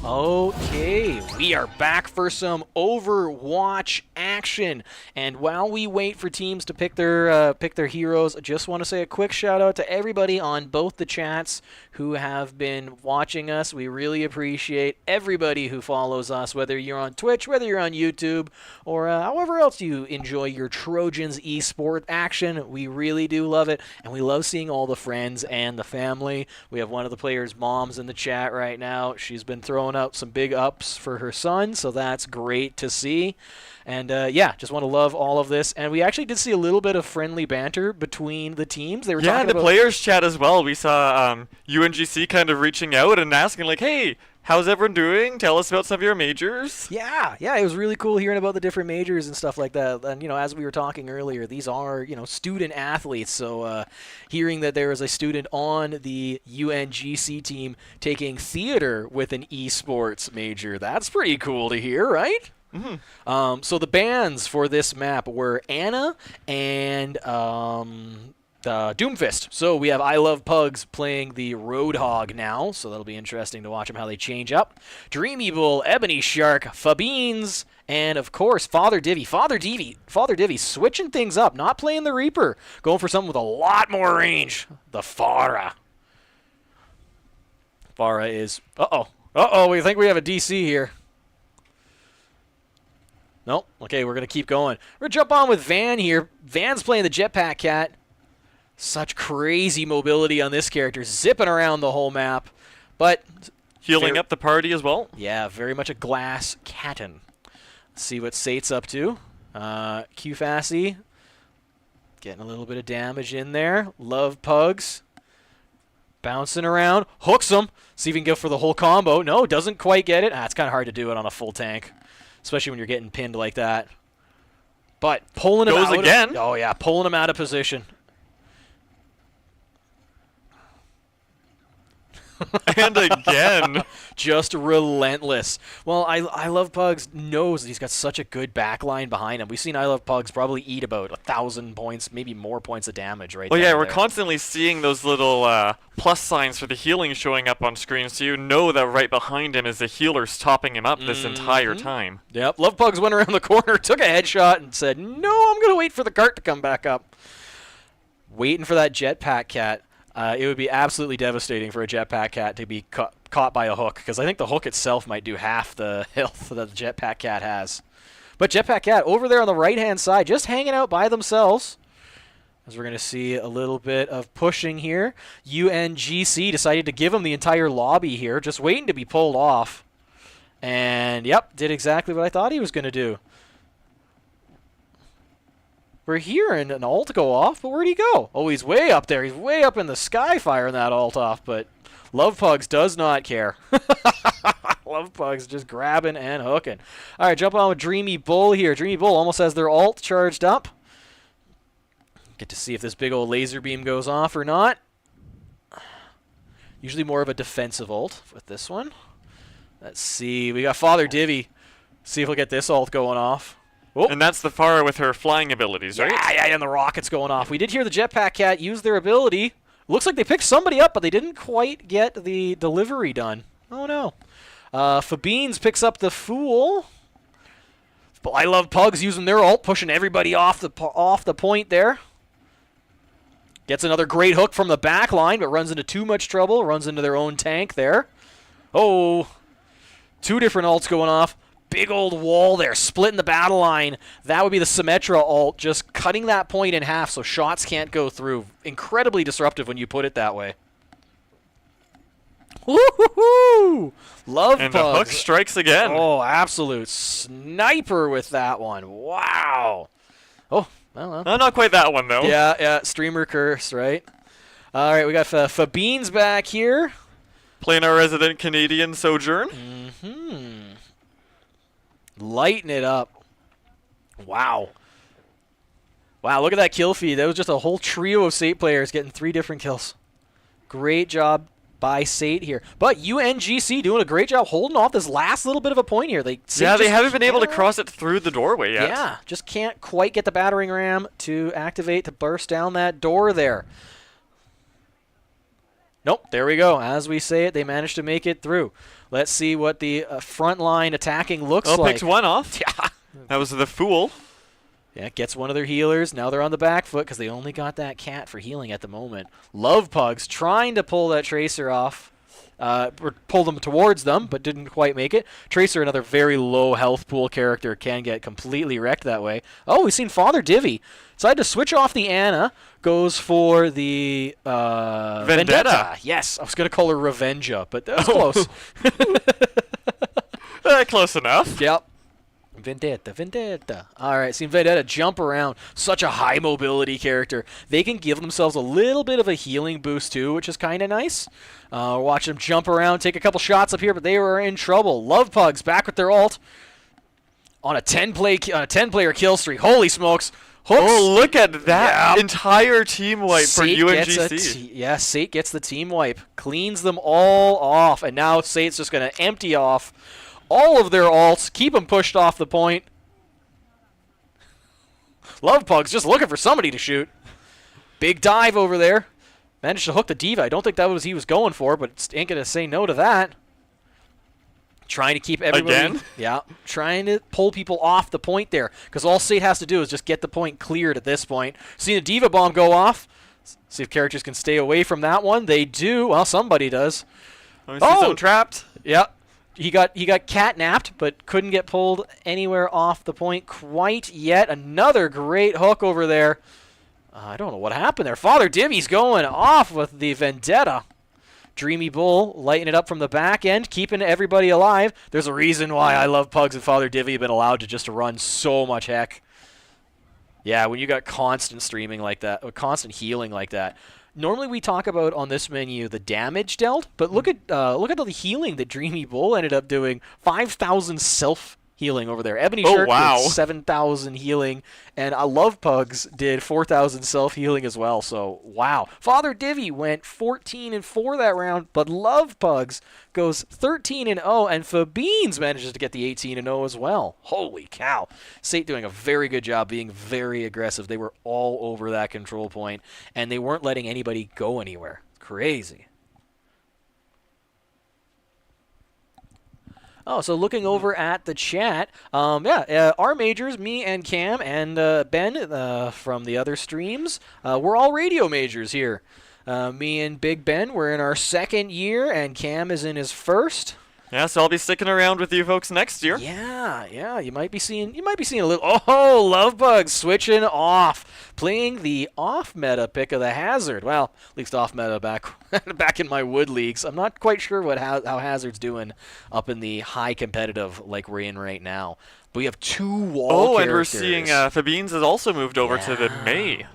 Okay, we are back for some Overwatch action, and while we wait for teams to pick their heroes, I just want to say a quick shout out to everybody on both the chats who have been watching us. We really appreciate everybody who follows us, whether you're on Twitch, whether you're on YouTube, or however else you enjoy your Trojans esport action. We really do love it, and we love seeing all the friends and the family. We have one of the players' moms in the chat right now. She's been throwing out some big ups for her son, so that's great to see. And yeah, just want to love all of this. And we actually did see a little bit of friendly banter between the teams. They were talking the about players chat as well. We saw UNGC kind of reaching out and asking like, hey, how's everyone doing? Tell us about some of your majors. Yeah, it was really cool hearing about the different majors and stuff like that. And, you know, as we were talking earlier, these are, you know, student athletes. So hearing that there is a student on the UNGC team taking theater with an esports major, that's pretty cool to hear, right? Mm-hmm. So the bans for this map were Anna and Doomfist. So we have I Love Pugs playing the Roadhog now, so that'll be interesting to watch them how they change up. Dreamy Bull, Ebony Shark, Fabines, and of course Father Divvy. Father Divvy switching things up, not playing the Reaper, going for something with a lot more range. The Pharah. Pharah is... we think we have a DC here. Nope. Okay, we're going to keep going. We're going to jump on with Van here. Van's playing the Jetpack Cat. Such crazy mobility on this character, zipping around the whole map. But healing up the party as well. Yeah, very much a glass catten. Let's see what SAIT's up to. QFASY getting a little bit of damage in there. Love Pugs. Bouncing around. Hooks him. See if he can go for the whole combo. No, doesn't quite get it. It's kind of hard to do it on a full tank, especially when you're getting pinned like that. But pulling him out. Goes again. Oh, yeah, pulling him out of position. And again. Just relentless. Well, I Love Pugs knows that he's got such a good backline behind him. We've seen I Love Pugs probably eat about 1,000 points, maybe more points of damage right there. Well, yeah, we're constantly seeing those little plus signs for the healing showing up on screen, so you know that right behind him is the healers topping him up this entire time. Yep, Love Pugs went around the corner, took a headshot, and said, no, I'm going to wait for the cart to come back up. Waiting for that Jetpack Cat. It would be absolutely devastating for a Jetpack Cat to be caught by a hook, because I think the hook itself might do half the health that the Jetpack Cat has. But Jetpack Cat over there on the right-hand side, just hanging out by themselves. As we're going to see a little bit of pushing here. UNGC decided to give him the entire lobby here, just waiting to be pulled off. And, yep, did exactly what I thought he was going to do. We're hearing an ult go off, but where'd he go? Oh, he's way up there. He's way up in the sky firing that ult off, but Love Pugs does not care. Love Pugs just grabbing and hooking. All right, jump on with Dreamy Bull here. Dreamy Bull almost has their ult charged up. Get to see if this big old laser beam goes off or not. Usually more of a defensive ult with this one. Let's see. We got Father Divvy. See if we'll get this ult going off. Oh. And that's the Pharah with her flying abilities, right? Yeah, and the rockets going off. We did hear the Jetpack Cat use their ability. Looks like they picked somebody up, but they didn't quite get the delivery done. Oh, no. Fabines picks up the Fool. But I Love Pugs using their ult, pushing everybody off the point there. Gets another great hook from the back line, but runs into too much trouble. Runs into their own tank there. Oh, two different ults going off. Big old wall there, splitting the battle line. That would be the Symmetra ult, just cutting that point in half so shots can't go through. Incredibly disruptive when you put it that way. Woo-hoo-hoo! Love and Pugs. the hook strikes again. Oh, absolute sniper with that one. Wow. Oh, well. No, not quite that one, though. Yeah, streamer curse, right? All right, we got Fabines back here. Playing our resident Canadian Sojourn. Mm-hmm. Lighting it up. Wow. Wow, look at that kill feed. That was just a whole trio of SAIT players getting 3 different kills. Great job by SAIT here. But UNGC doing a great job holding off this last little bit of a point here. They haven't been able to cross it through the doorway yet. Yeah, just can't quite get the battering ram to activate to burst down that door there. Nope, there we go. As we say it, they managed to make it through. Let's see what the front line attacking looks like. Picked one off. Yeah. That was the Fool. Yeah, gets one of their healers. Now they're on the back foot because they only got that cat for healing at the moment. Love Pugs trying to pull that Tracer off. Or pull them towards them, but didn't quite make it. Tracer, another very low health pool character, can get completely wrecked that way. Oh, we've seen Father Divvy. Decided to switch off the Ana. Goes for the Vendetta. Yes, I was going to call her Revenja, but that was close. Close enough. Yep. Vendetta. All right, seen Vendetta jump around. Such a high mobility character. They can give themselves a little bit of a healing boost too, which is kind of nice. Watch them jump around, take a couple shots up here, but they were in trouble. Love Pugs back with their ult on a 10-player kill streak. Holy smokes! Hooks. Oh, look at that entire team wipe for SAIT UNCG. SAIT gets the team wipe, cleans them all off, and now SAIT's just going to empty off all of their ults, keep them pushed off the point. Love Pugs just looking for somebody to shoot. Big dive over there. Managed to hook the Diva. I don't think that was he was going for, but ain't going to say no to that. Trying to keep everybody... Again? Yeah, trying to pull people off the point there, because all SAIT has to do is just get the point cleared at this point. Seeing a Diva bomb go off. See if characters can stay away from that one. They do. Well, somebody does. Oh, trapped. Yeah. He got catnapped, but couldn't get pulled anywhere off the point quite yet. Another great hook over there. I don't know what happened there. Father Divvy's going off with the Vendetta. Dreamy Bull lighting it up from the back end, keeping everybody alive. There's a reason why I Love Pugs and Father Divvy have been allowed to just run so much heck. Yeah, when you got constant streaming like that, or constant healing like that. Normally we talk about on this menu the damage dealt, but look at the healing that Dreamy Bull ended up doing. 5,000 self-healing over there. Ebony Shark did 7,000 healing, and Love Pugs did 4,000 self-healing as well, so wow. Father Divvy went 14-4 that round, but Love Pugs goes 13-0, and Fabines manages to get the 18-0 as well. Holy cow. SAIT doing a very good job being very aggressive. They were all over that control point, and they weren't letting anybody go anywhere. Crazy. Oh, so looking over at the chat, our majors, me and Cam and Ben from the other streams, we're all radio majors here. Me and Big Ben, we're in our second year, and Cam is in his first. Yeah, so I'll be sticking around with you folks next year. Yeah, you might be seeing a little. Oh, Love Bugs switching off, playing the off-meta pick of the Hazard. Well, at least off-meta back in my Wood leagues. I'm not quite sure how Hazard's doing up in the high competitive like we're in right now. But we have two wall characters. And we're seeing Fabines has also moved over to the May.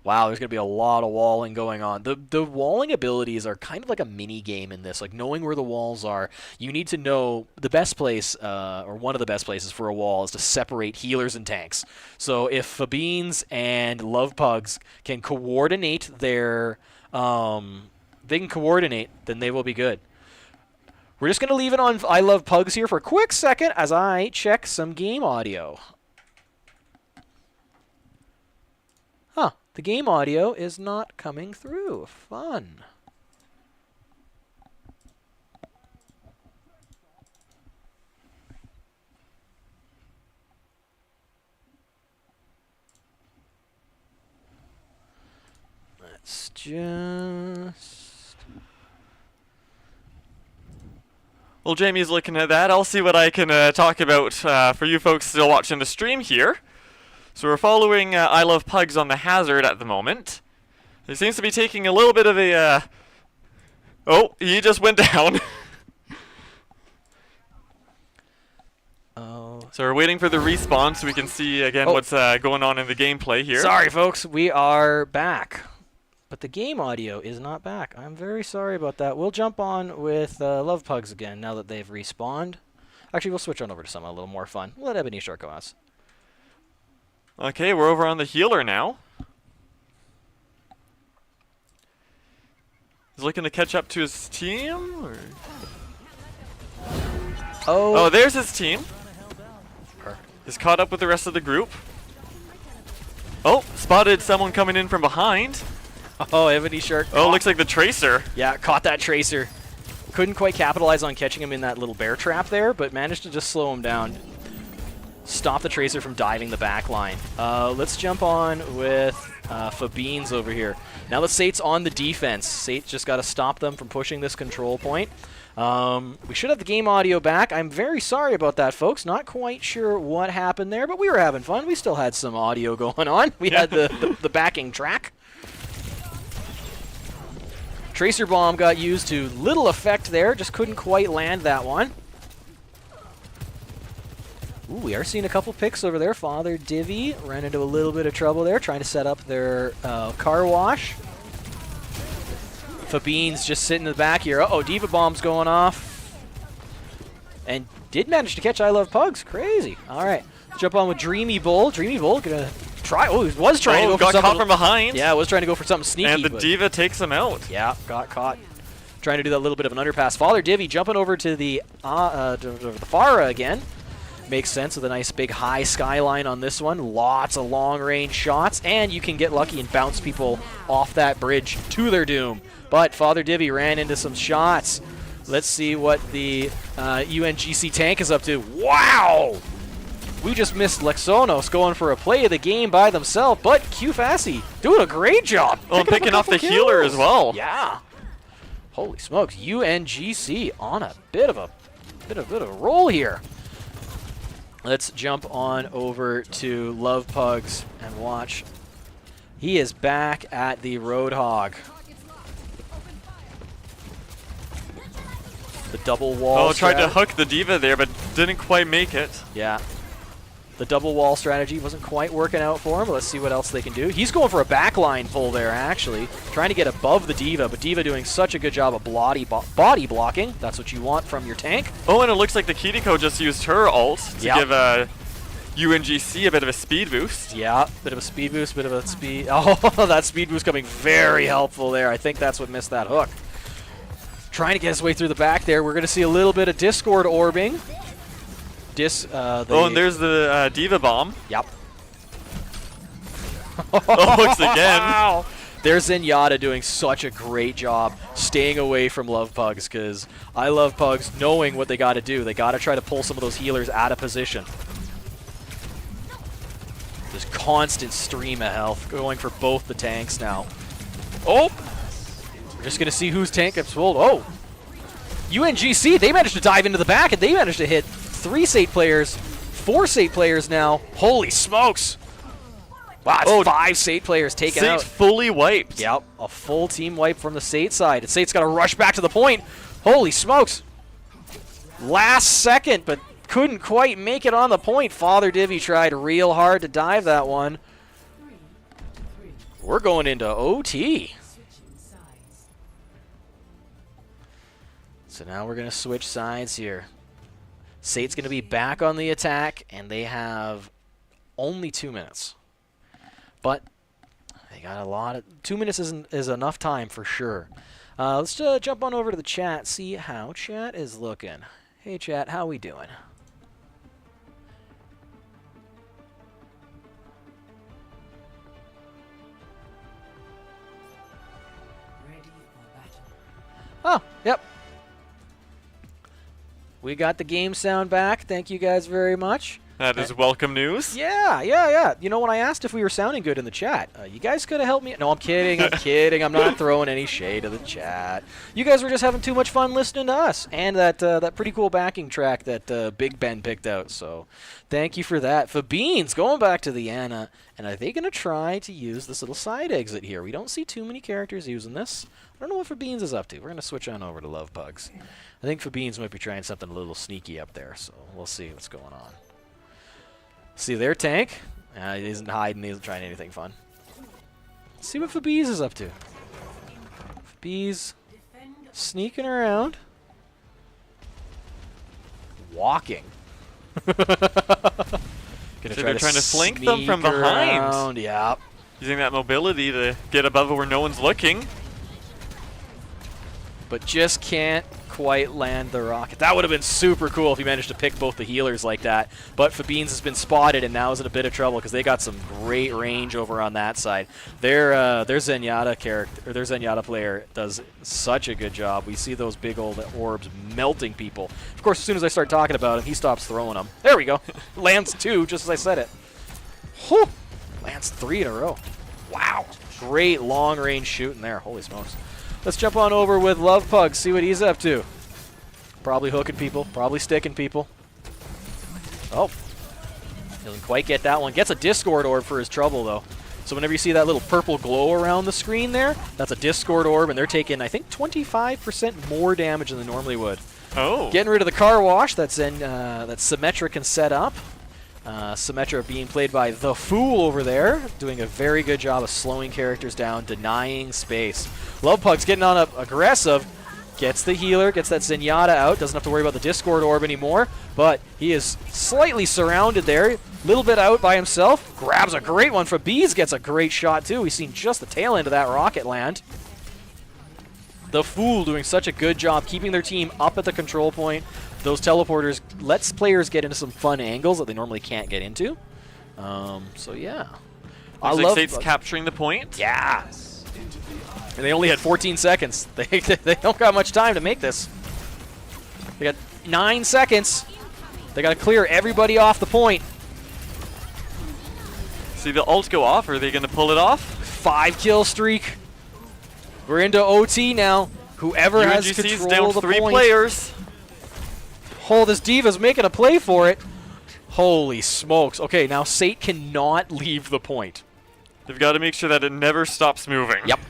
Wow, there's going to be a lot of walling going on. The walling abilities are kind of like a mini game in this, like knowing where the walls are. You need to know the best place, or one of the best places for a wall is to separate healers and tanks. So if Fabines and Love Pugs can coordinate then they will be good. We're just going to leave it on I Love Pugs here for a quick second as I check some game audio. Huh. The game audio is not coming through. Fun. Let's just... Well, Jamie's looking at that. I'll see what I can talk about for you folks still watching the stream here. So we're following I Love Pugs on the Hazard at the moment. He seems to be taking a little bit of a... Oh, he just went down. Oh. So we're waiting for the respawn so we can see again what's going on in the gameplay here. Sorry, folks. We are back. But the game audio is not back. I'm very sorry about that. We'll jump on with Love Pugs again now that they've respawned. Actually, we'll switch on over to something a little more fun. We'll let Ebony Shark go us. Okay, we're over on the healer now. He's looking to catch up to his team? Or? Oh, there's his team. He's caught up with the rest of the group. Oh, spotted someone coming in from behind. Oh, Ebony Shark. Oh, looks like the Tracer. Yeah, caught that Tracer. Couldn't quite capitalize on catching him in that little bear trap there, but managed to just slow him down. Stop the Tracer from diving the back line. Let's jump on with Fabines over here. Now that SAIT's on the defense, SAIT just got to stop them from pushing this control point. We should have the game audio back. I'm very sorry about that, folks. Not quite sure what happened there, but we were having fun. We still had some audio going on. We had the backing track. Tracer Bomb got used to little effect there. Just couldn't quite land that one. Ooh, we are seeing a couple picks over there. Father Divvy ran into a little bit of trouble there, trying to set up their car wash. Fabines just sitting in the back here. Uh-oh, Diva Bomb's going off. And did manage to catch I Love Pugs. Crazy. All right. Jump on with Dreamy Bull. Dreamy Bull gonna try. Oh, he was trying to go for something. Got caught from behind. Yeah, was trying to go for something sneaky. And the Diva takes him out. Yeah, got caught. Trying to do that little bit of an underpass. Father Divvy jumping over to the Farah again. Makes sense with a nice big high skyline on this one. Lots of long-range shots, and you can get lucky and bounce people off that bridge to their doom. But Father Divvy ran into some shots. Let's see what the UNGC tank is up to. Wow! We just missed Lexonos going for a play of the game by themselves, but Q-Fassi doing a great job. Oh, picking off the healer as well. Yeah. Holy smokes, UNGC on a bit of a roll here. Let's jump on over to Love Pugs and watch. He is back at the Roadhog. The double wall. Oh, tried to hook the Diva there, but didn't quite make it. Yeah. The double wall strategy wasn't quite working out for him. Let's see what else they can do. He's going for a backline pull there, actually. Trying to get above the Diva, but Diva doing such a good job of body blocking. That's what you want from your tank. Oh, and it looks like the Kiriko just used her ult to give UNGC a bit of a speed boost. Yeah, bit of a speed boost, bit of a speed. Oh, that speed boost coming very helpful there. I think that's what missed that hook. Trying to get his way through the back there. We're going to see a little bit of Discord orbing. Oh, and there's the Diva Bomb. Yep. Oh, hooks again. Wow. There's Zenyatta doing such a great job staying away from Love Pugs, because I Love Pugs knowing what they got to do. They got to try to pull some of those healers out of position. Just constant stream of health going for both the tanks now. Oh! We're just going to see whose tank gets pulled. Oh! UNGC, they managed to dive into the back, and they managed to hit 3 SAIT players, 4 SAIT players now. Holy smokes! Wow, that's 5 SAIT players taken out. SAIT fully wiped. Yep, a full team wipe from the SAIT side. And SAIT's got to rush back to the point. Holy smokes! Last second, but couldn't quite make it on the point. Father Divvy tried real hard to dive that one. We're going into OT. So now we're going to switch sides here. SAIT's going to be back on the attack, and they have only 2 minutes. But they got a lot of... 2 minutes is enough time for sure. Let's jump on over to the chat, see how chat is looking. Hey chat, how we doing? Oh, yep. We got the game sound back. Thank you guys very much. That is welcome news. Yeah. You know, when I asked if we were sounding good in the chat, you guys could have helped me. No, I'm kidding. I'm kidding. I'm not throwing any shade at the chat. You guys were just having too much fun listening to us and that pretty cool backing track that Big Ben picked out. So thank you for that. Fabines going back to the Ana. And are they going to try to use this little side exit here? We don't see too many characters using this. I don't know what Fabines is up to. We're going to switch on over to Love Pugs. I think Fabines might be trying something a little sneaky up there, so we'll see what's going on. See their tank? He isn't hiding. He isn't trying anything fun. Let's see what Fabines is up to. Fabines sneaking around. Walking. They're trying to flank them from behind. Yeah. Using that mobility to get above where no one's looking. But just can't quite land the rocket. That would have been super cool if he managed to pick both the healers like that. But Fabines has been spotted and now is in a bit of trouble because they got some great range over on that side. Their Zenyatta character, or their Zenyatta player does such a good job. We see those big old orbs melting people. Of course, as soon as I start talking about him, he stops throwing them. There we go. Lands 2, just as I said it. Whew. Lands 3 in a row. Wow. Great long-range shooting there. Holy smokes. Let's jump on over with Love Pug, see what he's up to. Probably hooking people, probably sticking people. Oh. Doesn't quite get that one. Gets a Discord orb for his trouble, though. So whenever you see that little purple glow around the screen there, that's a Discord orb, and they're taking, I think, 25% more damage than they normally would. Oh. Getting rid of the car wash that's Symmetra can set up. Symmetra being played by The Fool over there, doing a very good job of slowing characters down, denying space. Love Pug's getting on up aggressive, gets the healer, gets that Zenyatta out, doesn't have to worry about the Discord orb anymore, but he is slightly surrounded there, little bit out by himself, grabs a great one from Bees, gets a great shot too. We've seen just the tail end of that rocket land. The Fool doing such a good job keeping their team up at the control point. Those teleporters lets players get into some fun angles that they normally can't get into. So yeah. Looks like SAIT's capturing the point. Yeah. And they only had 14 seconds. They don't got much time to make this. They got 9 seconds. They got to clear everybody off the point. See the ult go off. Are they going to pull it off? 5 kill streak. We're into OT now. Whoever has control down of the 3 point. players. Oh, this Diva's making a play for it. Holy smokes. Okay, now SAIT cannot leave the point. They've got to make sure that it never stops moving. Yep.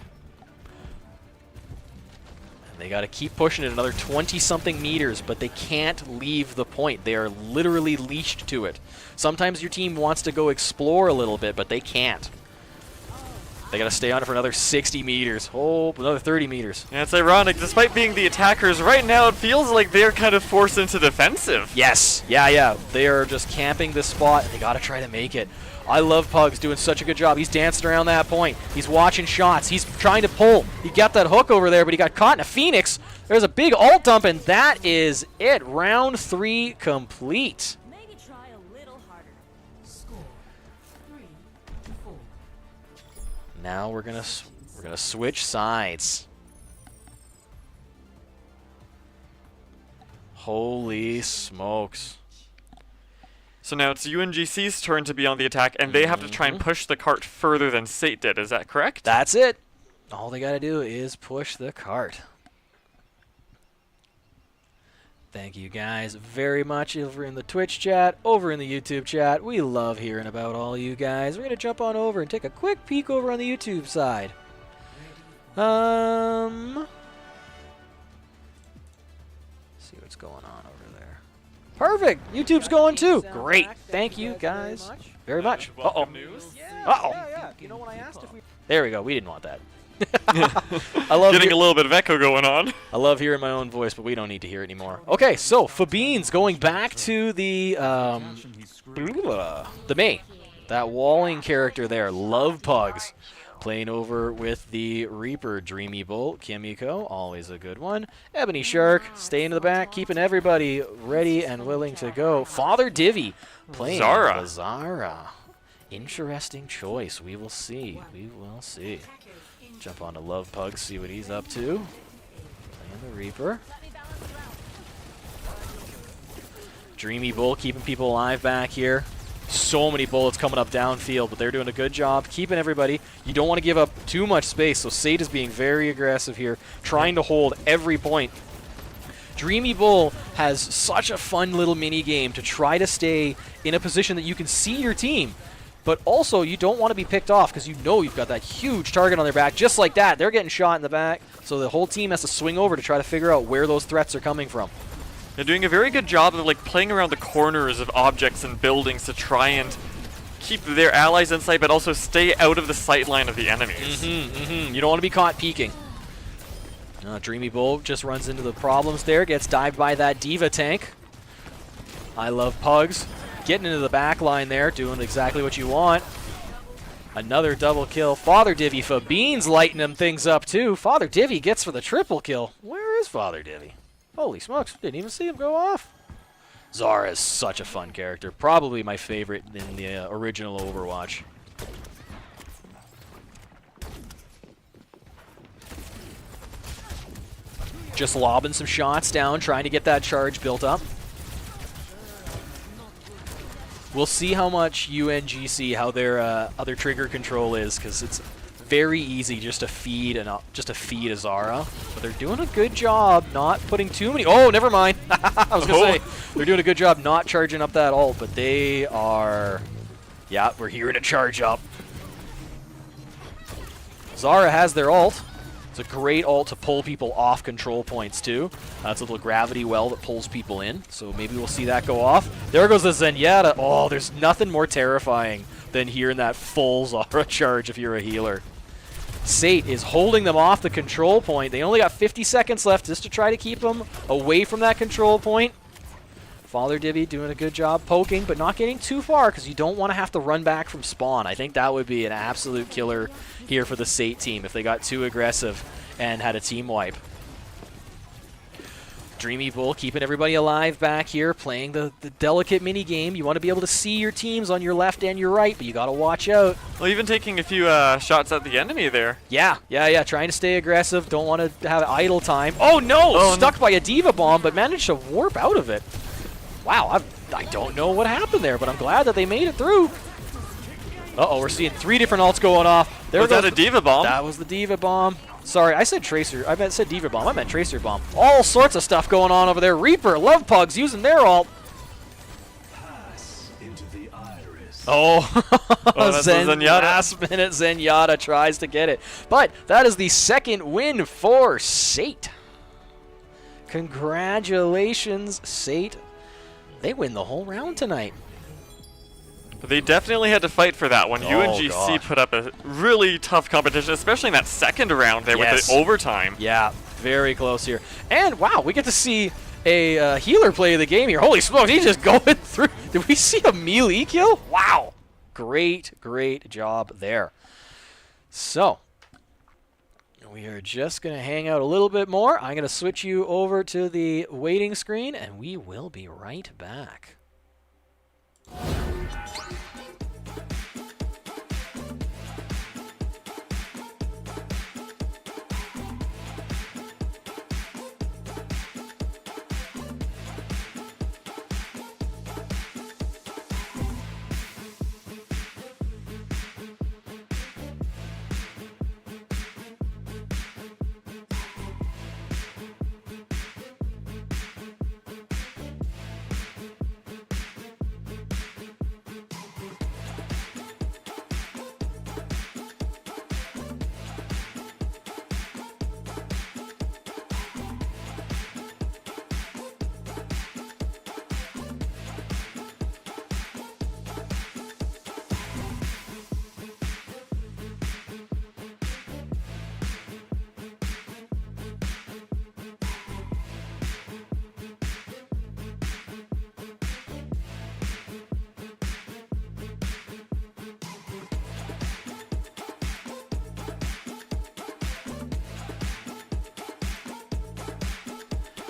And they got to keep pushing it another 20-something meters, but they can't leave the point. They are literally leashed to it. Sometimes your team wants to go explore a little bit, but they can't. They got to stay on it for another 60 meters. Oh, another 30 meters. Yeah, it's ironic. Despite being the attackers, right now it feels like they're kind of forced into defensive. Yes. Yeah. They are just camping this spot. They got to try to make it. I love Pugs doing such a good job. He's dancing around that point. He's watching shots. He's trying to pull. He got that hook over there, but he got caught in a Phoenix. There's a big ult dump, and that is it. Round 3 complete. Now we're gonna switch sides. Holy smokes! So now it's UNGC's turn to be on the attack, and they have to try and push the cart further than SAIT did. Is that correct? That's it. All they gotta do is push the cart. Thank you guys very much over in the Twitch chat, over in the YouTube chat. We love hearing about all you guys. We're going to jump on over and take a quick peek over on the YouTube side. See what's going on over there. Perfect. YouTube's going too. Great. Thank you guys very much. Uh-oh. Uh-oh. Yeah. You know when I asked if we... There we go. We didn't want that. I love getting a little bit of echo going on. I love hearing my own voice, but we don't need to hear it anymore. Okay, so Fabines going back to the Mei, that walling character there. Love Pugs playing over with the Reaper. Dreamy Bolt, Kimiko, always a good one. Ebony Shark staying in the back, keeping everybody ready and willing to go. Father Divvy playing Zara. Zara. Interesting choice. We will see. We will see. Jump on to Love Pug, see what he's up to. Playing the Reaper. Dreamy Bull keeping people alive back here. So many bullets coming up downfield, but they're doing a good job keeping everybody. You don't want to give up too much space, so SAIT is being very aggressive here, trying to hold every point. Dreamy Bull has such a fun little mini game to try to stay in a position that you can see your team. But also, you don't want to be picked off because you know you've got that huge target on their back. Just like that, they're getting shot in the back. So the whole team has to swing over to try to figure out where those threats are coming from. They're doing a very good job of playing around the corners of objects and buildings to try and keep their allies in sight, but also stay out of the sight line of the enemies. You don't want to be caught peeking. Dreamy Bull just runs into the problems there, gets dived by that Diva tank. I love Pugs. Getting into the back line there, doing exactly what you want. Another double kill. Father Divvy, Fabines lighting them things up too. Father Divvy gets for the triple kill. Where is Father Divvy? Holy smokes, didn't even see him go off. Zara is such a fun character. Probably my favorite in the original Overwatch. Just lobbing some shots down, trying to get that charge built up. We'll see how much UNGC, how their trigger control is, because it's very easy just to feed a Zara. But they're doing a good job not putting too many. Oh, never mind. I was gonna say they're doing a good job not charging up that ult, but they are. Yeah, we're hearing a charge up. Zara has their ult. It's a great ult to pull people off control points, too. It's a little gravity well that pulls people in, so maybe we'll see that go off. There goes the Zenyatta. Oh, there's nothing more terrifying than hearing that full Zara charge if you're a healer. SAIT is holding them off the control point. They only got 50 seconds left just to try to keep them away from that control point. Father Dibby doing a good job poking, but not getting too far because you don't want to have to run back from spawn. I think that would be an absolute killer here for the SAIT team if they got too aggressive and had a team wipe. Dreamy Bull keeping everybody alive back here, playing the delicate mini game. You want to be able to see your teams on your left and your right, but you got to watch out. Well, even taking a few shots at the enemy there. Yeah. Trying to stay aggressive. Don't want to have idle time. Oh, no! Stuck by a Diva Bomb, but managed to warp out of it. Wow, I don't know what happened there, but I'm glad that they made it through. Uh-oh, we're seeing 3 different ults going off. Was that a Diva Bomb? That was the Diva Bomb. Sorry, I said Tracer. I said Diva Bomb. I meant Tracer Bomb. All sorts of stuff going on over there. Reaper, Love Pugs using their ult. Pass into the iris. Oh, that's Zenyatta. Last minute Zenyatta tries to get it. But that is the second win for SAIT. Congratulations, SAIT. They win the whole round tonight. But they definitely had to fight for that one. Oh, UNGC God. put up a really tough competition, especially in that second round there with the overtime. Yeah, very close here. And, wow, we get to see a healer play the game here. Holy smokes, he's just going through. Did we see a melee kill? Wow. Great job there. So, we are just going to hang out a little bit more. I'm going to switch you over to the waiting screen, and we will be right back.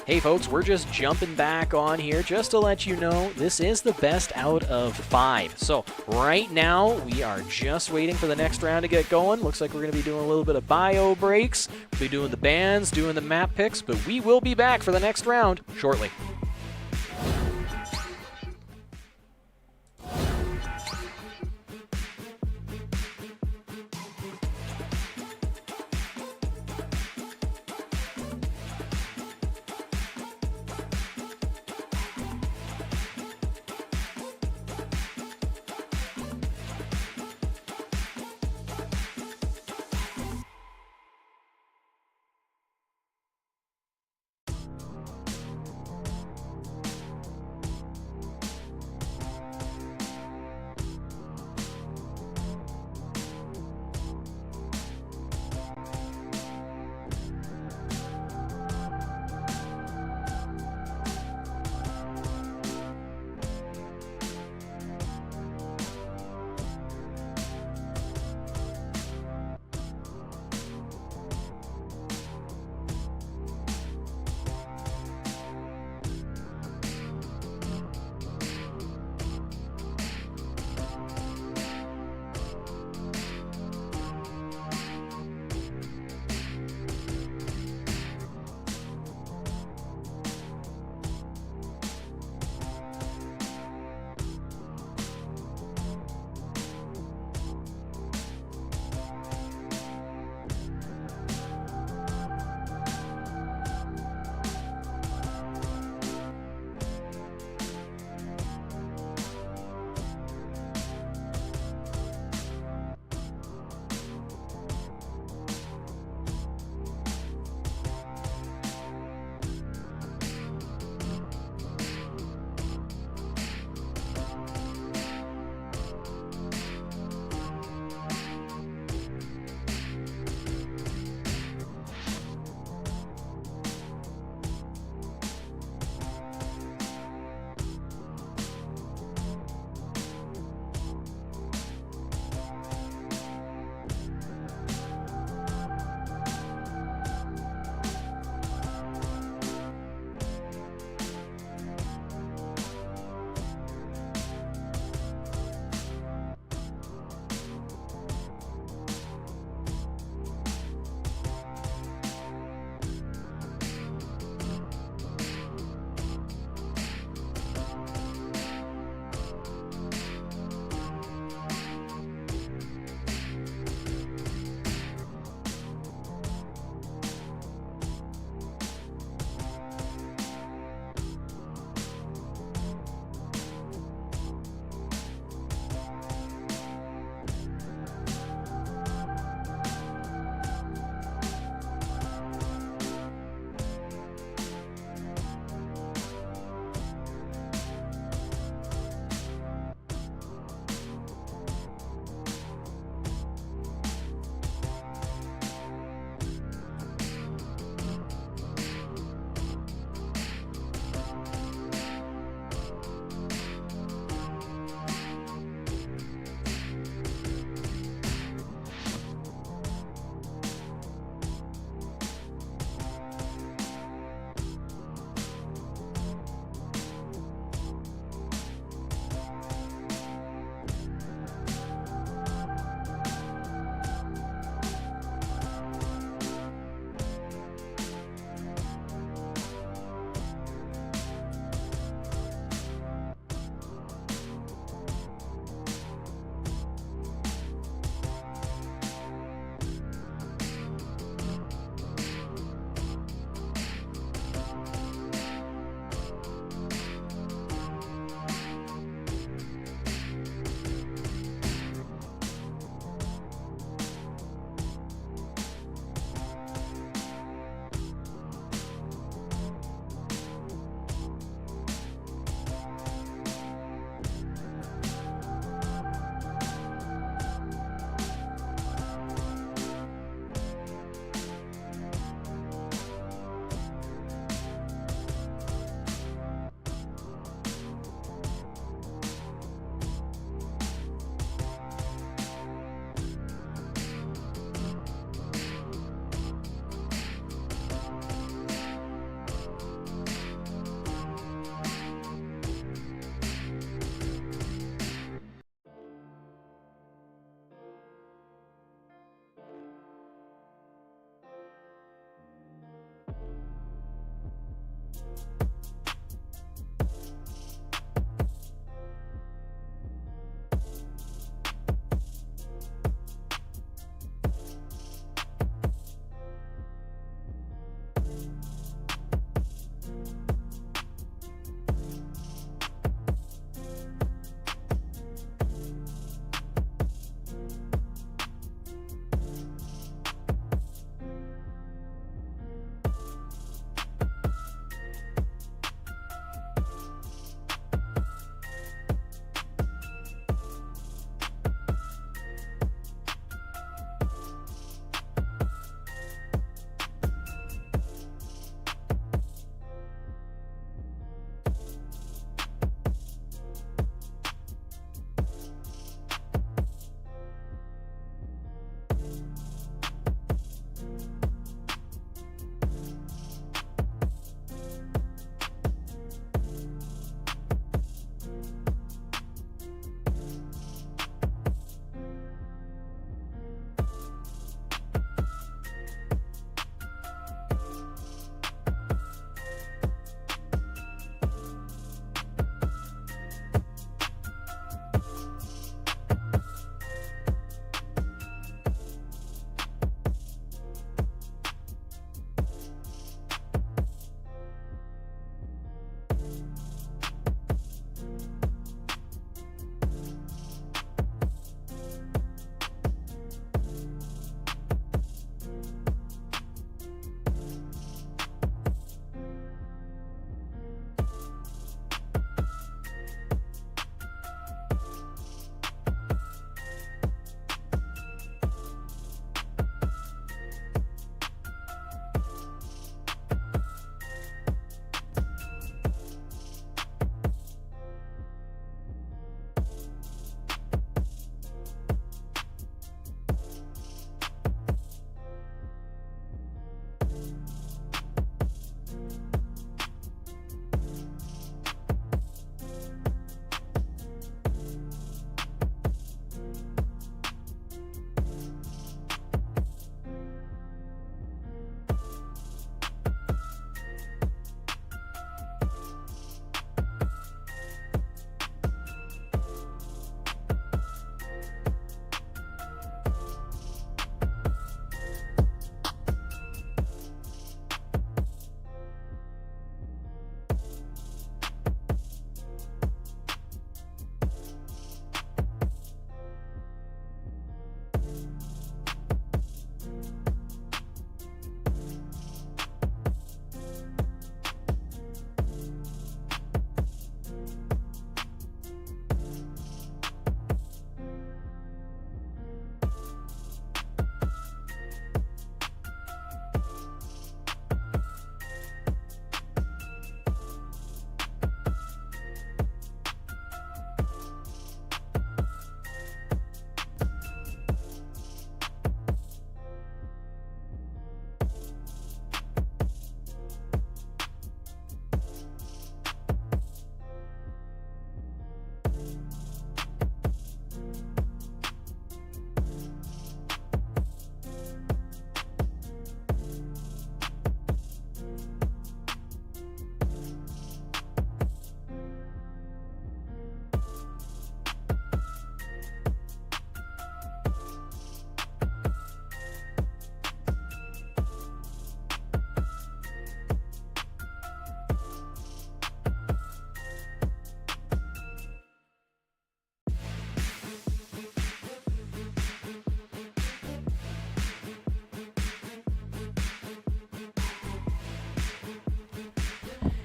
Hey folks, we're just jumping back on here just to let you know this is the best out of 5. So right now we are just waiting for the next round to get going. Looks like we're going to be doing a little bit of bio breaks. We'll be doing the bans, doing the map picks, but we will be back for the next round shortly.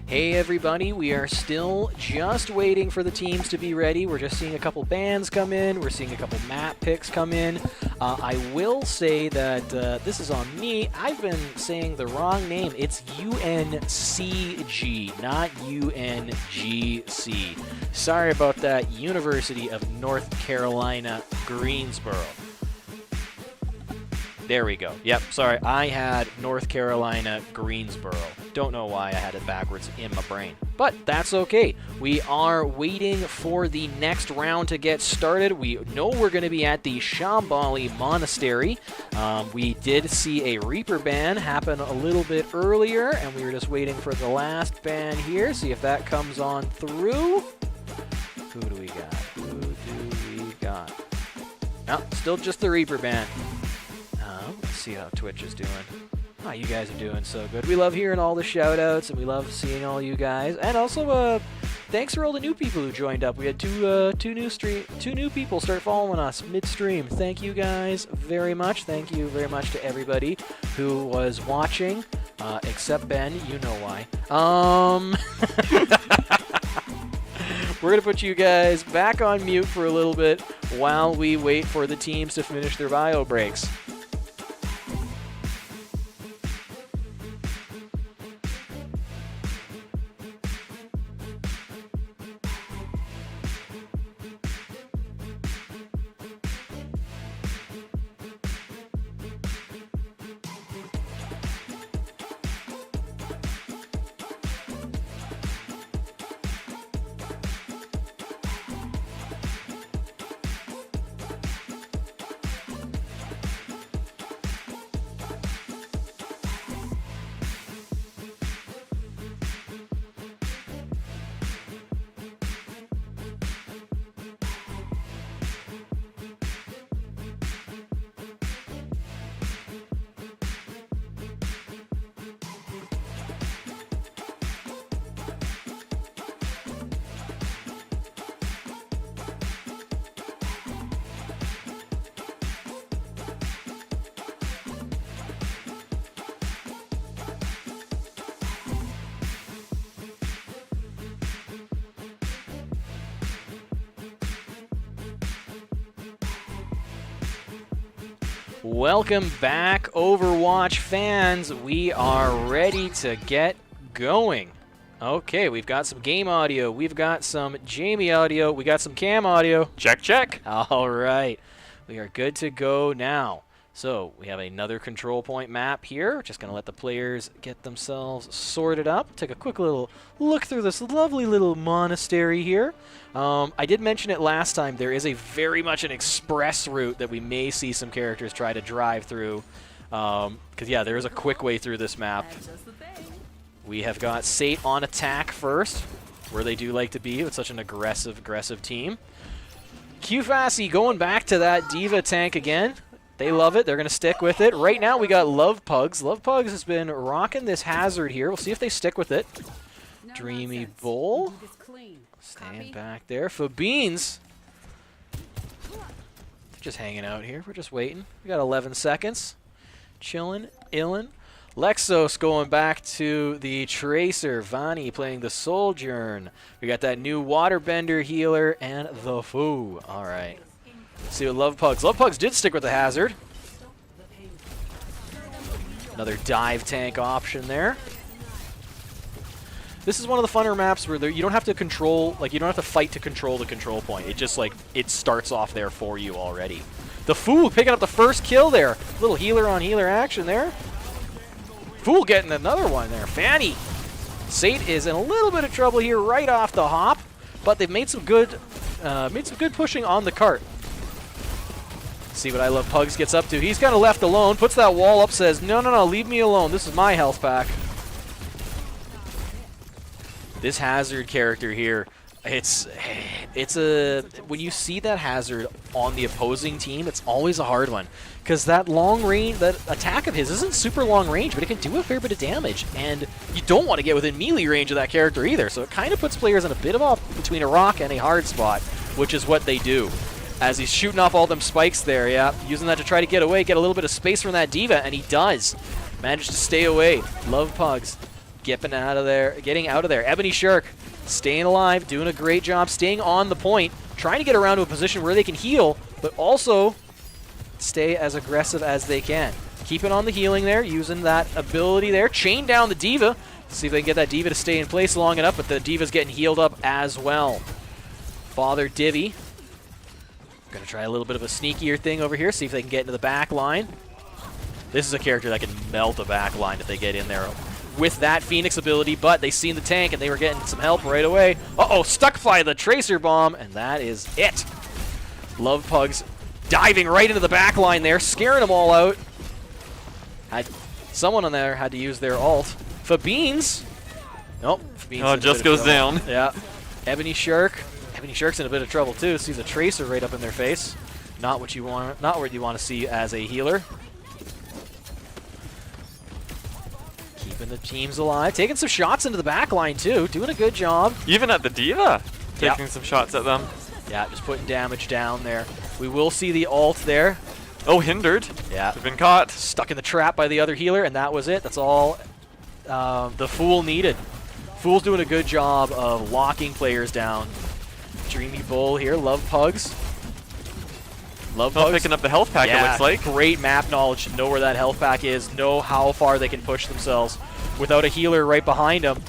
Hey everybody, we are still just waiting for the teams to be ready. We're just seeing a couple bands come in. We're seeing a couple map picks come in. I will say that this is on me. I've been saying the wrong name. It's UNCG, not UNGC. Sorry about that. University of North Carolina, Greensboro. There we go. Yep, sorry. I had North Carolina, Greensboro. Don't know why I had it backwards in my brain. But that's okay. We are waiting for the next round to get started. We know we're going to be at the Shambali Monastery. We did see a Reaper ban happen a little bit earlier, and we were just waiting for the last ban here. See if that comes on through. Who do we got? No, still just the Reaper ban. Let's see how Twitch is doing. Oh, you guys are doing so good. We love hearing all the shout-outs, and we love seeing all you guys. And also, thanks for all the new people who joined up. We had two new people start following us midstream. Thank you guys very much. Thank you very much to everybody who was watching, except Ben. You know why. We're going to put you guys back on mute for a little bit while we wait for the teams to finish their bio breaks. Welcome back, Overwatch fans. We are ready to get going. Okay, we've got some game audio. We've got some Jamie audio. We got some Cam audio. Check, check. All right. We are good to go now. So we have another control point map here. Just going to let the players get themselves sorted up. Take a quick little look through this lovely little monastery here. I did mention it last time. There is a very much an express route that we may see some characters try to drive through. Because, yeah, there is a quick way through this map. We have got SAIT on attack first, where they do like to be with such an aggressive team. QFASI going back to that Diva tank again. They love it. They're going to stick with it. Right now, we got Love Pugs. Love Pugs has been rocking this hazard here. We'll see if they stick with it. Dreamy Bull. Stand back there. Fabines. Just hanging out here. We're just waiting. We got 11 seconds. Chilling. Illin. Lexos going back to the Tracer. Vani playing the Sojourn. We got that new Waterbender healer and the Foo. All right. Let's see what Love Pugs. Love Pugs did stick with the hazard. Another dive tank option there. This is one of the funner maps where you don't have to control, like you don't have to fight to control the control point. It just like, it starts off there for you already. The Fool picking up the first kill there. Little healer on healer action there. Fool getting another one there. Fanny. SAIT is in a little bit of trouble here right off the hop, but they've made some good pushing on the cart. See what I Love Pugs gets up to. He's kind of left alone, puts that wall up, says, no, leave me alone. This is my health pack. This hazard character here, when you see that hazard on the opposing team, it's always a hard one. Because that long range, that attack of his isn't super long range, but it can do a fair bit of damage. And you don't want to get within melee range of that character either. So it kind of puts players in a bit of between a rock and a hard spot, which is what they do. As he's shooting off all them spikes there, yeah. Using that to try to get away, get a little bit of space from that Diva, and he does. Managed to stay away. Love Pugs. getting out of there. Ebony Shark staying alive, doing a great job, staying on the point, trying to get around to a position where they can heal, but also stay as aggressive as they can. Keeping on the healing there, using that ability there. Chain down the D.Va. See if they can get that D.Va to stay in place long enough, but the D.Va's getting healed up as well. Father Divvy. Going to try a little bit of a sneakier thing over here, see if they can get into the back line. This is a character that can melt a back line if they get in there with that Phoenix ability, but they seen the tank and they were getting some help right away. Uh-oh, stuck by the Tracer Bomb, and that is it. Love Pugs diving right into the back line there, scaring them all out. Someone on there had to use their ult. Fabine's. Nope. Oh, it just goes down. Yeah. Ebony Shark. Ebony Shark's in a bit of trouble too. Sees a Tracer right up in their face. Not what you want to see as a healer. Keeping the teams alive. Taking some shots into the back line too. Doing a good job. Even at the D.Va, taking some shots at them. Yeah, just putting damage down there. We will see the ult there. Oh, hindered. Yeah. They've been caught. Stuck in the trap by the other healer, and that was it. That's all the Fool needed. Fool's doing a good job of locking players down. Dreamy Bull here, Love Pugs. Love Pugs picking up the health pack, yeah, it looks like. Great map knowledge to know where that health pack is, know how far they can push themselves without a healer right behind them.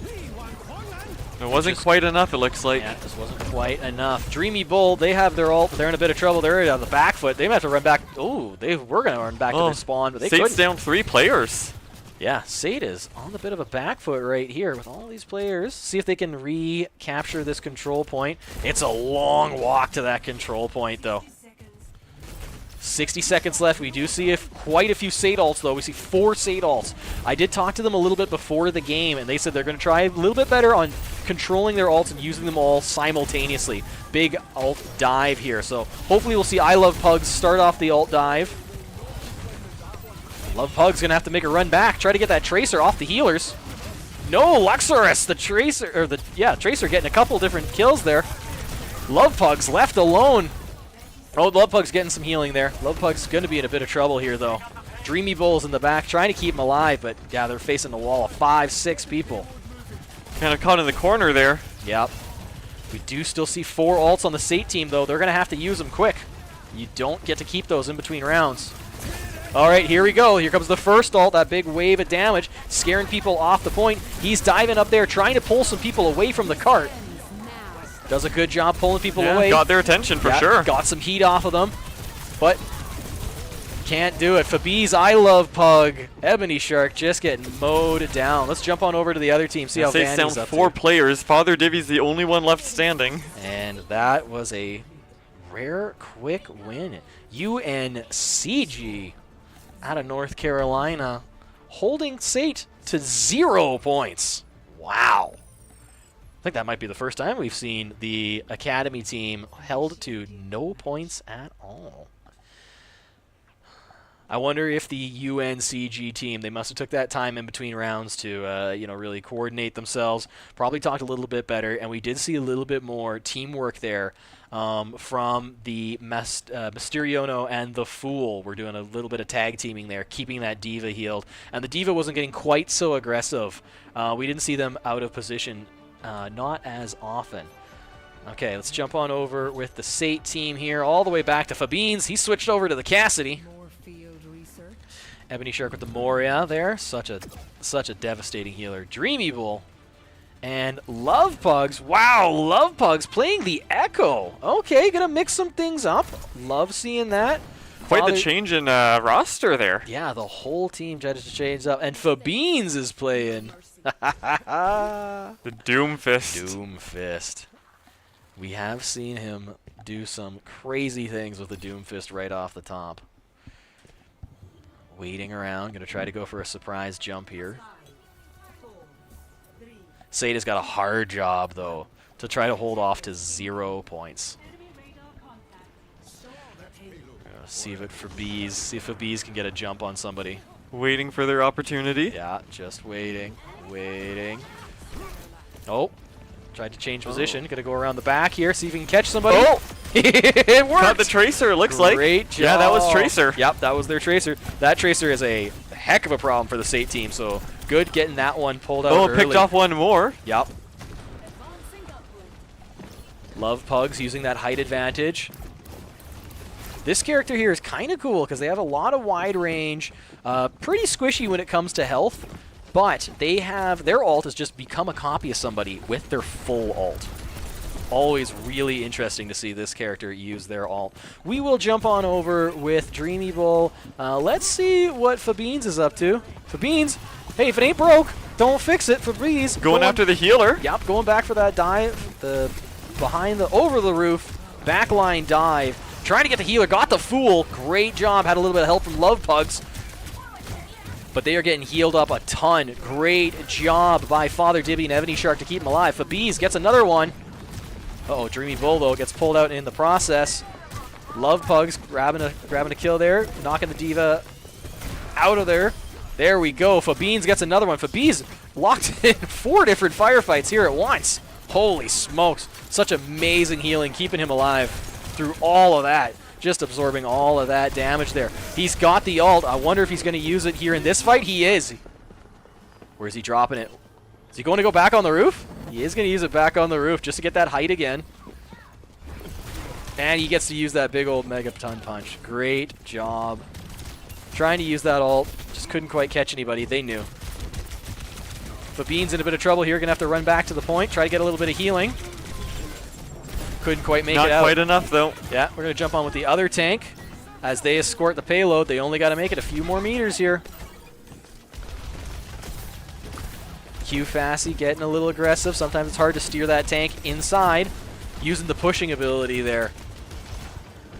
It wasn't quite enough, it looks like. Yeah, this wasn't quite enough. Dreamy Bull, they have their ult. They're in a bit of trouble. They're right on the back foot. They might have to run back. Oh, they were going to run back to their spawn, but they SAIT's couldn't. down 3 players. Yeah, SAIT is on the bit of a back foot right here with all these players. See if they can recapture this control point. It's a long walk to that control point, though. 60 seconds left. We do see quite a few SAIT ults, though. We see 4 SAIT ults. I did talk to them a little bit before the game, and they said they're going to try a little bit better on controlling their ults and using them all simultaneously. Big ult dive here. So hopefully we'll see I Love Pugs start off the ult dive. Love Pug's going to have to make a run back. Try to get that Tracer off the healers. No, Luxorus! The Tracer, or Tracer getting a couple different kills there. Love Pug's left alone. Oh, Love Pug's getting some healing there. Love Pug's going to be in a bit of trouble here, though. Dreamy Bull's in the back, trying to keep him alive, but yeah, they're facing the wall of 5, 6 people. Kind of caught in the corner there. Yep. We do still see 4 ults on the SAIT team, though. They're going to have to use them quick. You don't get to keep those in between rounds. All right, here we go. Here comes the first ult, that big wave of damage, scaring people off the point. He's diving up there, trying to pull some people away from the cart. Does a good job pulling people away. Got their attention for sure. Got some heat off of them, but can't do it. Fabi's I Love Pug, Ebony Shark just getting mowed down. Let's jump on over to the other team, see how Vanny's down up 4 to. players. Father Divvy's the only one left standing. And that was a rare, quick win. UNCG out of North Carolina, holding SAIT to 0 points. Wow. I think that might be the first time we've seen the Academy team held to no points at all. I wonder if the UNCG team, they must have took that time in between rounds to really coordinate themselves, probably talked a little bit better, and we did see a little bit more teamwork there from the Mysteriono and the Fool. We're doing a little bit of tag teaming there, keeping that D.Va healed, and the D.Va wasn't getting quite so aggressive. We didn't see them out of position not as often. Okay, let's jump on over with the SAIT team here, all the way back to Fabine's. He switched over to the Cassidy. Ebony Shark with the Moria there. Such a devastating healer. Dreamy Bull. And Love Pugs. Wow, Love Pugs playing the Echo. Okay, gonna mix some things up. Love seeing that. Quite the change in roster there. Yeah, the whole team tried to change up. And Fabine's is playing. The Doom Fist. Doom Fist. We have seen him do some crazy things with the Doom Fist right off the top. Waiting around, going to try to go for a surprise jump here. SAIT has got a hard job, though, to try to hold off to 0 points. See if Fabiz can get a jump on somebody. Waiting for their opportunity. Yeah, just waiting. Oh, tried to change position. Gonna go around the back here, see if he can catch somebody. Oh! It worked! Got the Tracer, it looks like. Great job. Yeah, that was Tracer. Yep, that was their Tracer. That Tracer is a heck of a problem for the SAIT team, so Good getting that one pulled out Oh, early. picked off one more. Yep. Love Pugs using that height advantage. This character here is kind of cool because they have a lot of wide range, pretty squishy when it comes to health, but they have, their ult has just become a copy of somebody with their full ult. Always really interesting to see this character use their ult. We will jump on over with Dreamy Bull. Let's see what Fabines is up to. Fabines, hey, if it ain't broke, don't fix it. Fabines Going after the healer. Yep, going back for that dive, the behind the, over the roof, backline dive. Trying to get the healer, got the Fool. Great job, had a little bit of help from Love Pugs. But they are getting healed up a ton. Great job by Father Dibby and Ebony Shark to keep him alive. Fabiz gets another one. Uh-oh, Dreamy Bull, though, gets pulled out in the process. Love Pugs grabbing a kill there, knocking the Diva out of there. There we go. Fabines gets another one. Fabiz locked in 4 different firefights here at once. Holy smokes. Such amazing healing, keeping him alive through all of that. Just absorbing all of that damage there. He's got the ult. I wonder if he's going to use it here in this fight. He is. Where is he dropping it? Is he going to go back on the roof? He is going to use it back on the roof just to get that height again. And he gets to use that big old Megaton Punch. Great job. Trying to use that ult. Just couldn't quite catch anybody. They knew. Fabines in a bit of trouble here. Going to have to run back to the point. Try to get a little bit of healing. Couldn't quite make it out. Not quite enough, though. Yeah, we're going to jump on with the other tank. As they escort the payload, they only got to make it a few more meters here. Q Fassy getting a little aggressive. Sometimes it's hard to steer that tank inside. Using the pushing ability there.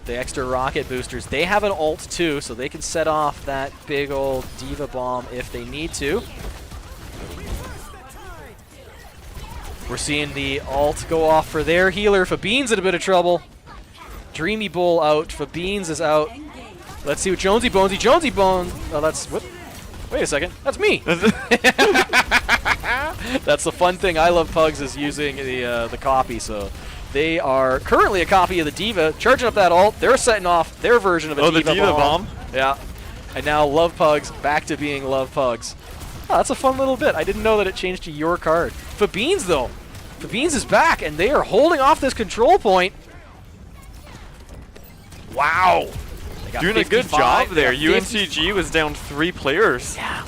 The extra rocket boosters. They have an ult too, so they can set off that big old Diva Bomb if they need to. We're seeing the ult go off for their healer. Fabines in a bit of trouble. Dreamy Bull out. Fabines is out. Let's see what Jonesy Bone. Oh, that's... Whoop. Wait a second. That's me. That's the fun thing. I Love Pugs is using the copy, so... They are currently a copy of the Diva, charging up that ult. They're setting off their version of a Diva bomb. Yeah. And now Love Pugs back to being Love Pugs. Oh, that's a fun little bit. I didn't know that it changed to your card. Fabines, though. Fabines is back, and they are holding off this control point. Wow. Doing a good job there. UNCG was down 3 players. Yeah.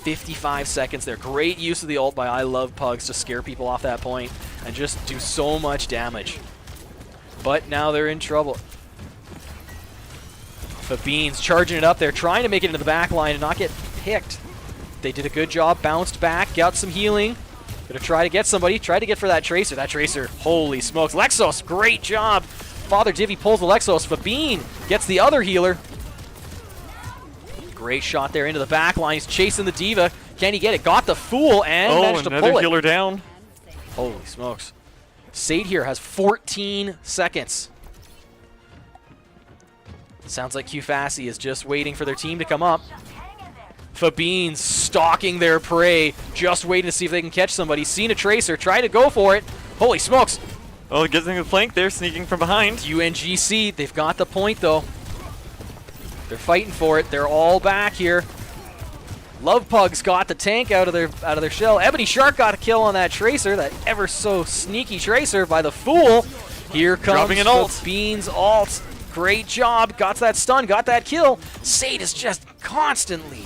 55 seconds there. Great use of the ult by I Love Pugs to scare people off that point and just do so much damage. But now they're in trouble. Fabines charging it up there, trying to make it into the back line and not get picked. They did a good job, bounced back, got some healing. Gonna try to get somebody, try to get for that Tracer. That Tracer, holy smokes. Lexos, great job. Father Divvy pulls the Lexos. Fabine gets the other healer. Great shot there into the back line. He's chasing the Diva. Can he get it? Got the Fool and managed to pull it. Another healer down. Holy smokes. SAIT here has 14 seconds. Sounds like Q Fassy is just waiting for their team to come up. Fabines stalking their prey, just waiting to see if they can catch somebody. Seen a Tracer, try to go for it. Holy smokes. Oh, getting the flank there, sneaking from behind. UNGC, they've got the point though. They're fighting for it. They're all back here. Love Pugs got the tank out of their shell. Ebony Shark got a kill on that Tracer, that ever so sneaky Tracer by the Fool. Here comes an ult. Bean's ult. Great job. Got that stun, got that kill. SAIT is just constantly.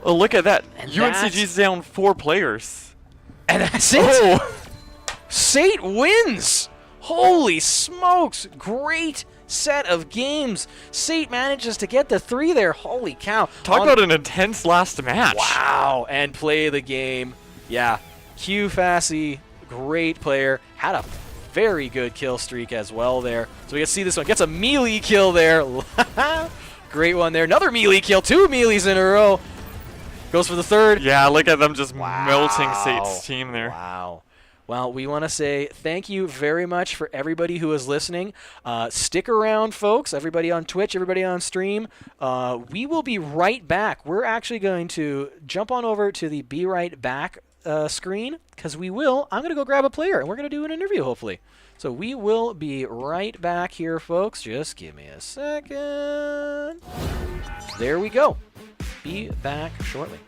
Oh, look at that. And UNCG's down 4 players. And that's it. Oh. SAIT wins. Holy smokes. Great set of games. SAIT manages to get the 3 there. Holy cow. Talk about an intense last match. Wow. And play the game. Yeah. Q Fassy, great player. Had a very good kill streak as well there. So we can see this one. Gets a melee kill there. Great one there. Another melee kill. 2 melees in a row. Goes for the 3rd. Yeah, look at them just melting SAIT's team there. Wow. Well, we want to say thank you very much for everybody who is listening. Stick around, folks. Everybody on Twitch, everybody on stream. We will be right back. We're actually going to jump on over to the Be Right Back screen because I'm going to go grab a player and we're going to do an interview, hopefully. So we will be right back here, folks. Just give me a second. There we go. Be back shortly.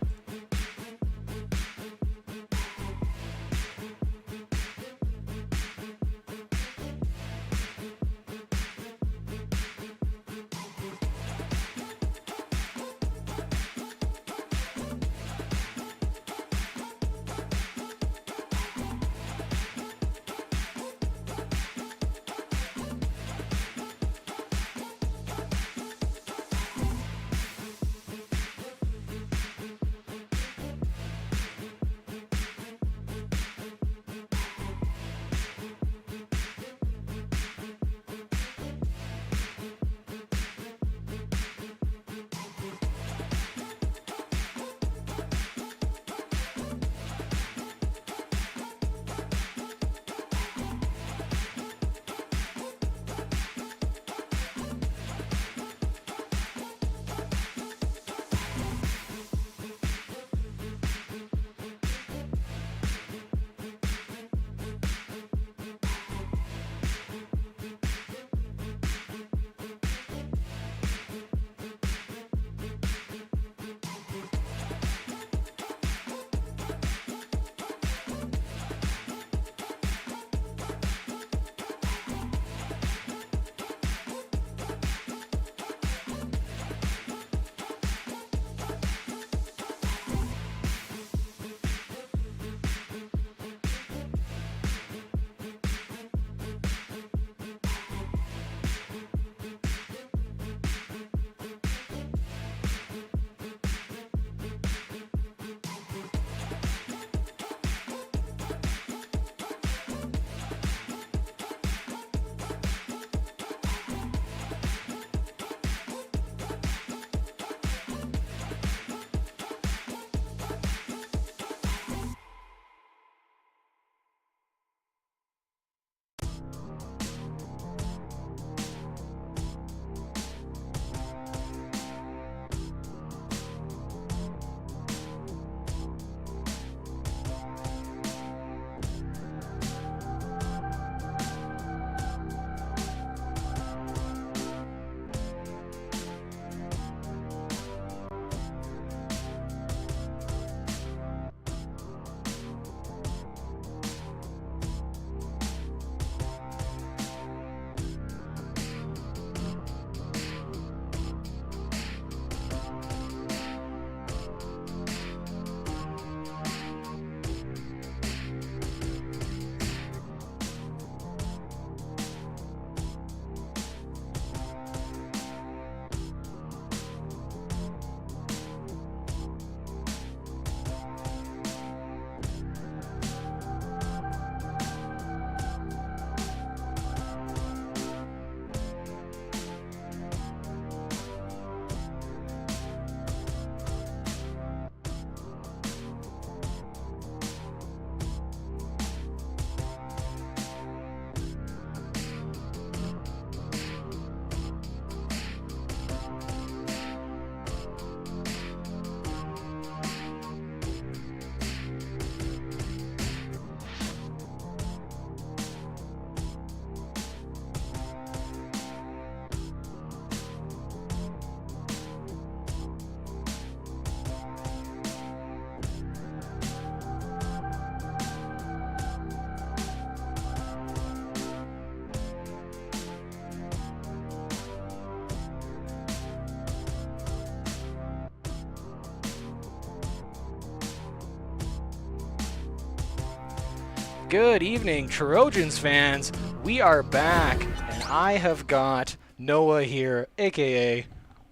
Good evening, Trojans fans. We are back, and I have got Noah here, aka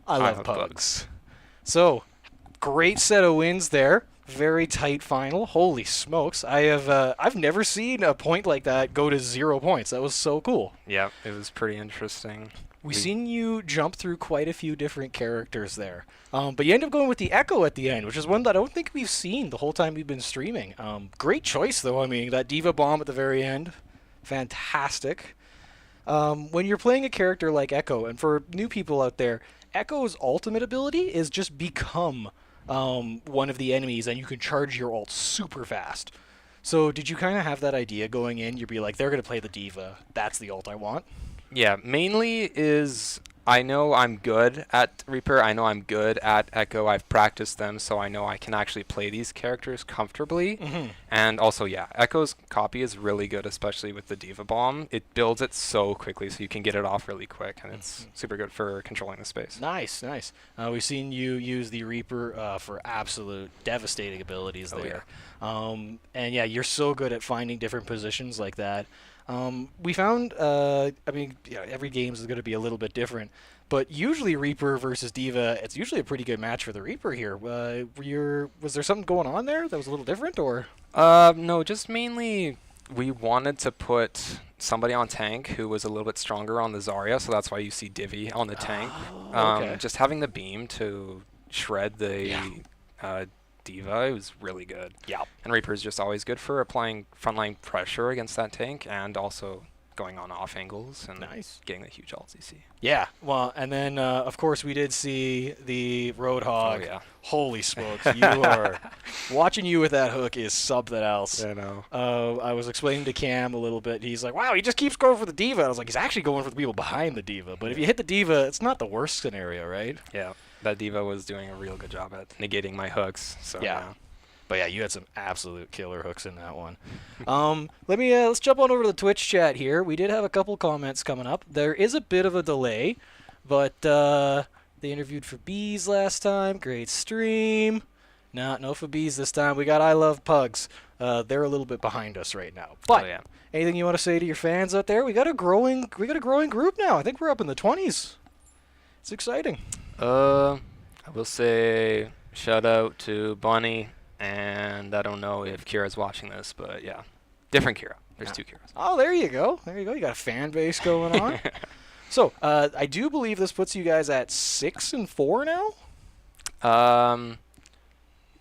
I Love Pugs. So, great set of wins there. Very tight final. Holy smokes! I've never seen a point like that go to 0 points. That was so cool. Yeah, it was pretty interesting. We've seen you jump through quite a few different characters there. But you end up going with the Echo at the end, which is one that I don't think we've seen the whole time we've been streaming. Great choice, though. I mean, that Diva Bomb at the very end, fantastic. When you're playing a character like Echo, and for new people out there, Echo's ultimate ability is just become one of the enemies, and you can charge your ult super fast. So did you kind of have that idea going in? You'd be like, they're going to play the Diva. That's the ult I want. Yeah, mainly is I know I'm good at Reaper. I know I'm good at Echo. I've practiced them, so I know I can actually play these characters comfortably. Mm-hmm. And also, yeah, Echo's copy is really good, especially with the Diva Bomb. It builds it so quickly, so you can get it off really quick, and it's super good for controlling the space. Nice, nice. We've seen you use the Reaper for absolute devastating abilities there. And yeah, you're so good at finding different positions like that. We found, I mean, yeah, every game is going to be a little bit different, but usually Reaper versus Diva, it's usually a pretty good match for the Reaper here. Was there something going on there that was a little different, or? No, just mainly we wanted to put somebody on tank who was a little bit stronger on the Zarya, so that's why you see Divi on the tank. Okay. Just having the beam to shred the Diva, it was really good. Yeah. And Reaper is just always good for applying frontline pressure against that tank and also going on off angles and getting the huge ults you see. Yeah, well, and then, of course, we did see the Roadhog. Oh, yeah. Holy smokes, you are... Watching you with that hook is something else. I know. I was explaining to Cam a little bit. He's like, wow, he just keeps going for the Diva. I was like, he's actually going for the people behind the Diva. But if you hit the Diva, it's not the worst scenario, right? Yeah, that Diva was doing a real good job at negating my hooks. So Yeah. But yeah, you had some absolute killer hooks in that one. Let's jump on over to the Twitch chat here. We did have a couple comments coming up. There is a bit of a delay, but they interviewed for Bees last time. Great stream. No for Bees this time. We got I Love Pugs. They're a little bit behind us right now. But anything you want to say to your fans out there? We got a growing group now. I think we're up in the 20s. It's exciting. I will say shout out to Bunny. And I don't know if Kira's watching this, but yeah, different Kira. There's two Kiras. Oh, there you go. You got a fan base going on. So, I do believe this puts you guys at 6-4 now?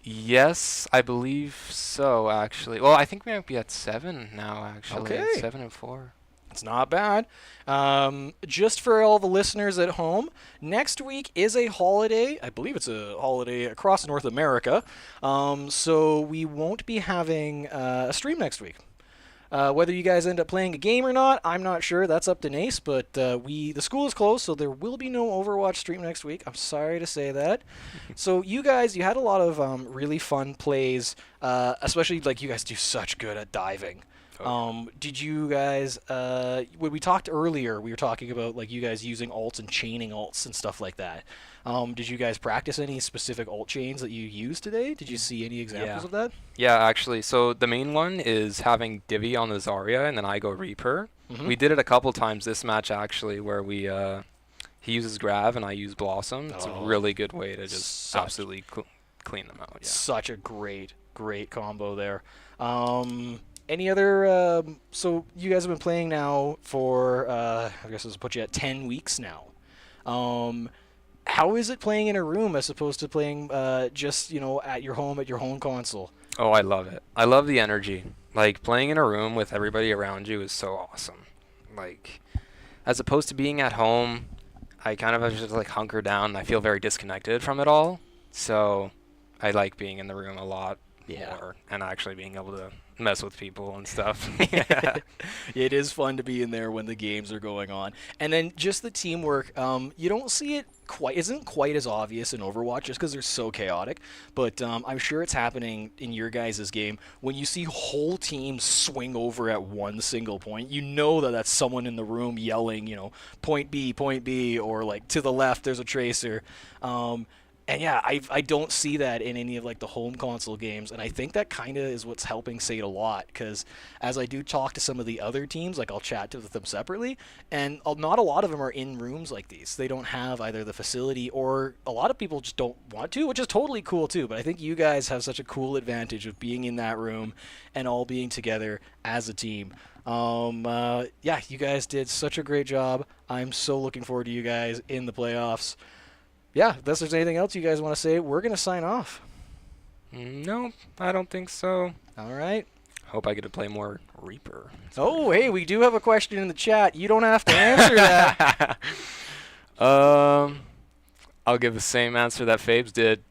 Yes, I believe so, actually. Well, I think we might be at 7 now, actually. Okay. 7-4. It's not bad. Just for all the listeners at home, next week is a holiday. I believe it's a holiday across North America. So we won't be having a stream next week. Whether you guys end up playing a game or not, I'm not sure. That's up to NACE, but the school is closed, so there will be no Overwatch stream next week. I'm sorry to say that. So you guys, you had a lot of really fun plays, especially like you guys do such good at diving. Did you guys, when we talked earlier, we were talking about like you guys using ults and chaining ults and stuff like that. Did you guys practice any specific ult chains that you used today? Did you see any examples of that? Yeah, actually. So the main one is having Divi on the Zarya and then I go Reaper. Mm-hmm. We did it a couple times this match actually where we he uses Grav and I use Blossom. It's a really good way to just absolutely clean them out. Yeah. Such a great combo there. Any other, so you guys have been playing now for, I guess this will put you at 10 weeks now. How is it playing in a room as opposed to playing just, at your home console? Oh, I love it. I love the energy. Like, playing in a room with everybody around you is so awesome. Like, as opposed to being at home, I kind of have to just, like, hunker down. I feel very disconnected from it all. So, I like being in the room a lot more and actually being able to mess with people and stuff. It is fun to be in there when the games are going on. And then just the teamwork, you don't see it isn't quite as obvious in Overwatch just because they're so chaotic, but I'm sure it's happening in your guys' game when you see whole teams swing over at one single point. You know that that's someone in the room yelling, point B, or like to the left there's a tracer. And yeah, I don't see that in any of like the home console games, and I think that kind of is what's helping SAIT a lot, because as I do talk to some of the other teams, like I'll chat to them separately, and not a lot of them are in rooms like these. They don't have either the facility, or a lot of people just don't want to, which is totally cool too. But I think you guys have such a cool advantage of being in that room and all being together as a team. Yeah, you guys did such a great job. I'm so looking forward to you guys in the playoffs. Yeah, unless there's anything else you guys want to say, we're going to sign off. No, I don't think so. All right. Hope I get to play more Reaper. Oh, hey, we do have a question in the chat. You don't have to answer that. I'll give the same answer that Fabes did.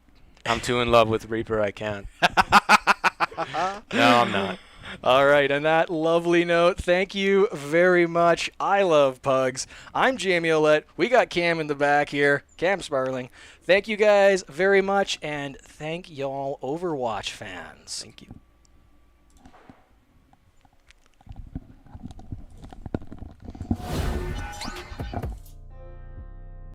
I'm too in love with Reaper, I can't. No, I'm not. All right, on that lovely note, thank you very much. I love pugs. I'm Jamie Olette. We got Cam in the back here, Cam Sparling. Thank you guys very much, and thank y'all Overwatch fans. Thank you.